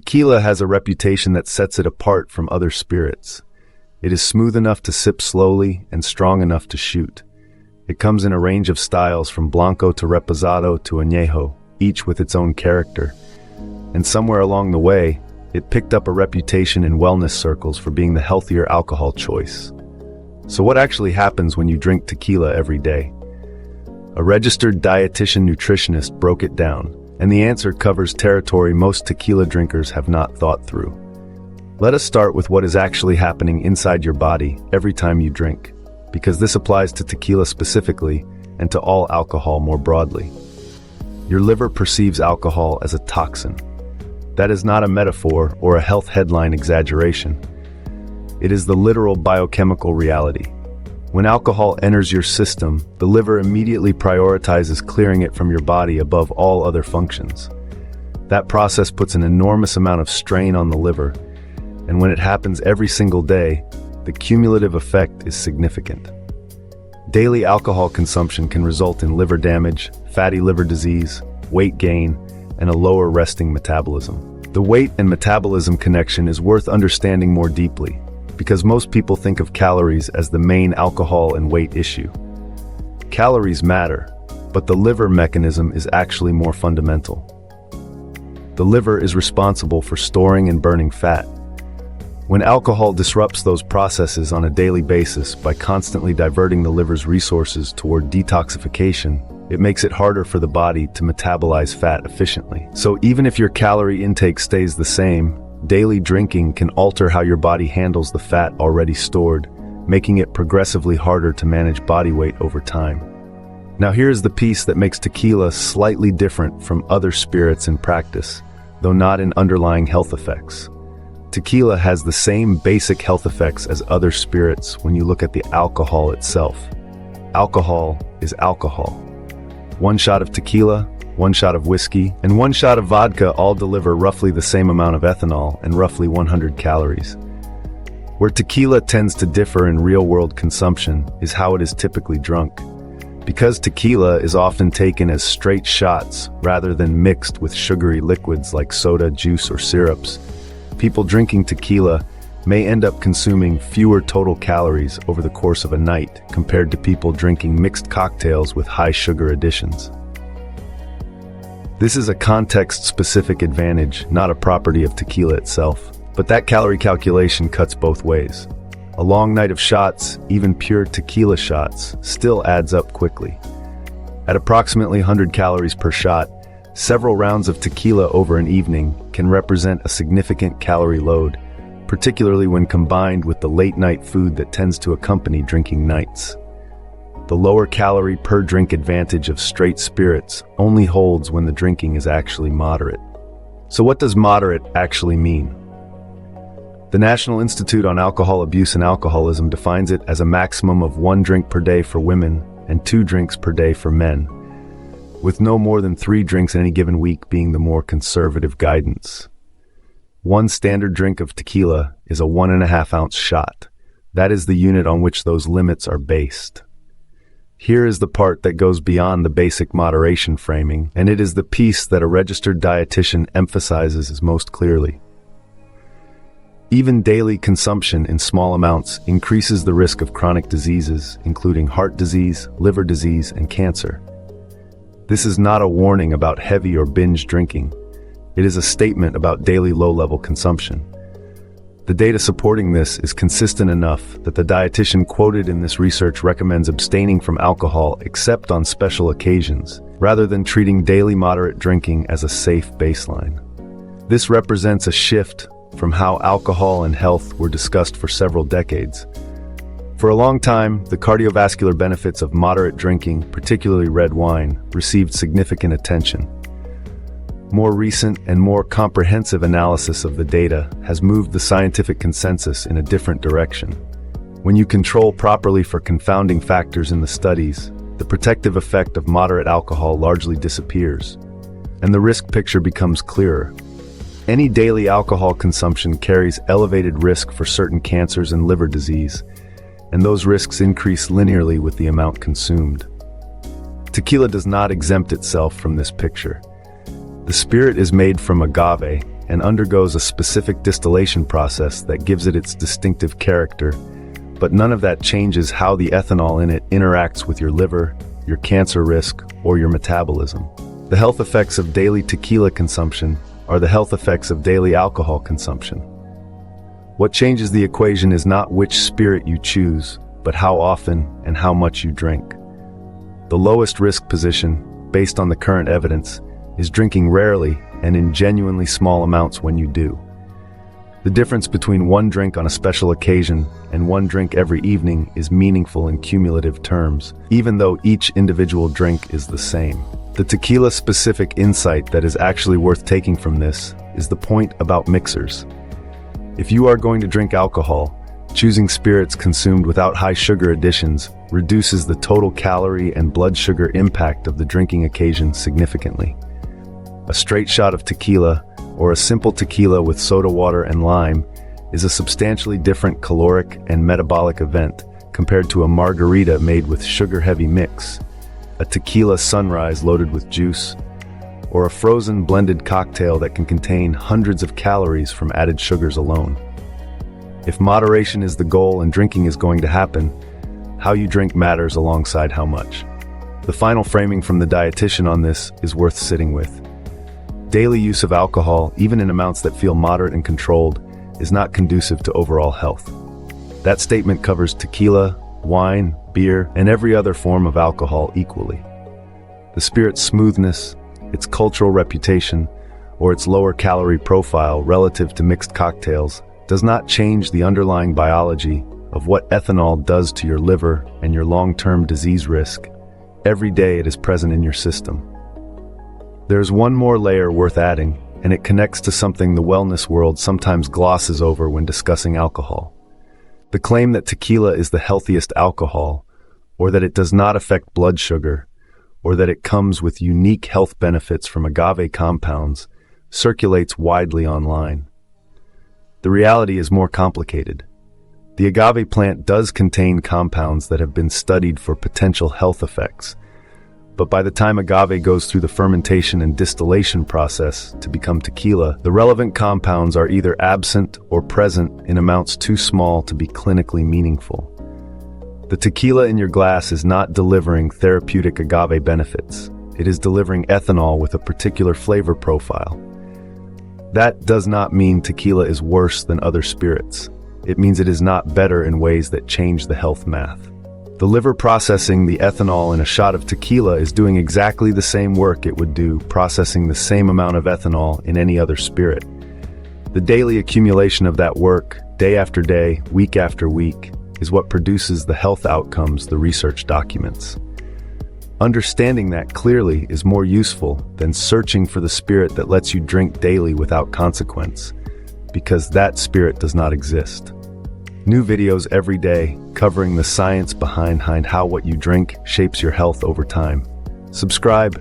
Tequila has a reputation that sets it apart from other spirits. It is smooth enough to sip slowly and strong enough to shoot. It comes in a range of styles from blanco to reposado to añejo, each with its own character. And somewhere along the way, it picked up a reputation in wellness circles for being the healthier alcohol choice. So what actually happens when you drink tequila every day? A registered dietitian nutritionist broke it down, and the answer covers territory most tequila drinkers have not thought through. Let us start with what is actually happening inside your body every time you drink, because this applies to tequila specifically and to all alcohol more broadly. Your liver perceives alcohol as a toxin. That is not a metaphor or a health headline exaggeration. It is the literal biochemical reality. When alcohol enters your system, the liver immediately prioritizes clearing it from your body above all other functions. That process puts an enormous amount of strain on the liver, and when it happens every single day, the cumulative effect is significant. Daily alcohol consumption can result in liver damage, fatty liver disease, weight gain, and a lower resting metabolism. The weight and metabolism connection is worth understanding more deeply, because most people think of calories as the main alcohol and weight issue. Calories matter, but the liver mechanism is actually more fundamental. The liver is responsible for storing and burning fat. When alcohol disrupts those processes on a daily basis by constantly diverting the liver's resources toward detoxification, it makes it harder for the body to metabolize fat efficiently. So even if your calorie intake stays the same, daily drinking can alter how your body handles the fat already stored, making it progressively harder to manage body weight over time. Now here's the piece that makes tequila slightly different from other spirits in practice, though not in underlying health effects. Tequila has the same basic health effects as other spirits when you look at the alcohol itself. Alcohol is alcohol. 1 shot of tequila, 1 shot of whiskey, and 1 shot of vodka all deliver roughly the same amount of ethanol and roughly 100 calories. Where tequila tends to differ in real-world consumption is how it is typically drunk. Because tequila is often taken as straight shots rather than mixed with sugary liquids like soda, juice, or syrups, people drinking tequila may end up consuming fewer total calories over the course of a night compared to people drinking mixed cocktails with high sugar additions. This is a context-specific advantage, not a property of tequila itself. But that calorie calculation cuts both ways. A long night of shots, even pure tequila shots, still adds up quickly. At approximately 100 calories per shot, several rounds of tequila over an evening can represent a significant calorie load, particularly when combined with the late-night food that tends to accompany drinking nights. The lower calorie per drink advantage of straight spirits only holds when the drinking is actually moderate. So what does moderate actually mean? The National Institute on Alcohol Abuse and Alcoholism defines it as a maximum of 1 drink per day for women and 2 drinks per day for men, with no more than 3 drinks in any given week being the more conservative guidance. 1 standard drink of tequila is a 1.5 ounce shot. That is the unit on which those limits are based. Here is the part that goes beyond the basic moderation framing, and it is the piece that a registered dietitian emphasizes most clearly. Even daily consumption in small amounts increases the risk of chronic diseases, including heart disease, liver disease, and cancer. This is not a warning about heavy or binge drinking. It is a statement about daily low-level consumption. The data supporting this is consistent enough that the dietitian quoted in this research recommends abstaining from alcohol except on special occasions, rather than treating daily moderate drinking as a safe baseline. This represents a shift from how alcohol and health were discussed for several decades. For a long time, the cardiovascular benefits of moderate drinking, particularly red wine, received significant attention. More recent and more comprehensive analysis of the data has moved the scientific consensus in a different direction. When you control properly for confounding factors in the studies, the protective effect of moderate alcohol largely disappears, and the risk picture becomes clearer. Any daily alcohol consumption carries elevated risk for certain cancers and liver disease, and those risks increase linearly with the amount consumed. Tequila does not exempt itself from this picture. The spirit is made from agave, and undergoes a specific distillation process that gives it its distinctive character, but none of that changes how the ethanol in it interacts with your liver, your cancer risk, or your metabolism. The health effects of daily tequila consumption are the health effects of daily alcohol consumption. What changes the equation is not which spirit you choose, but how often and how much you drink. The lowest risk position, based on the current evidence, is drinking rarely and in genuinely small amounts when you do. The difference between one drink on a special occasion and one drink every evening is meaningful in cumulative terms, even though each individual drink is the same. The tequila-specific insight that is actually worth taking from this is the point about mixers. If you are going to drink alcohol, choosing spirits consumed without high sugar additions reduces the total calorie and blood sugar impact of the drinking occasion significantly. A straight shot of tequila, or a simple tequila with soda water and lime, is a substantially different caloric and metabolic event compared to a margarita made with sugar-heavy mix, a tequila sunrise loaded with juice, or a frozen blended cocktail that can contain hundreds of calories from added sugars alone. If moderation is the goal and drinking is going to happen, how you drink matters alongside how much. The final framing from the dietitian on this is worth sitting with. Daily use of alcohol, even in amounts that feel moderate and controlled, is not conducive to overall health. That statement covers tequila, wine, beer, and every other form of alcohol equally. The spirit's smoothness, its cultural reputation, or its lower calorie profile relative to mixed cocktails does not change the underlying biology of what ethanol does to your liver and your long-term disease risk. Every day it is present in your system. There's one more layer worth adding, and it connects to something the wellness world sometimes glosses over when discussing alcohol. The claim that tequila is the healthiest alcohol, or that it does not affect blood sugar, or that it comes with unique health benefits from agave compounds, circulates widely online. The reality is more complicated. The agave plant does contain compounds that have been studied for potential health effects, but by the time agave goes through the fermentation and distillation process to become tequila, the relevant compounds are either absent or present in amounts too small to be clinically meaningful. The tequila in your glass is not delivering therapeutic agave benefits. It is delivering ethanol with a particular flavor profile. That does not mean tequila is worse than other spirits. It means it is not better in ways that change the health math. The liver processing the ethanol in a shot of tequila is doing exactly the same work it would do processing the same amount of ethanol in any other spirit. The daily accumulation of that work, day after day, week after week, is what produces the health outcomes the research documents. Understanding that clearly is more useful than searching for the spirit that lets you drink daily without consequence, because that spirit does not exist. New videos every day covering the science behind how what you drink shapes your health over time. Subscribe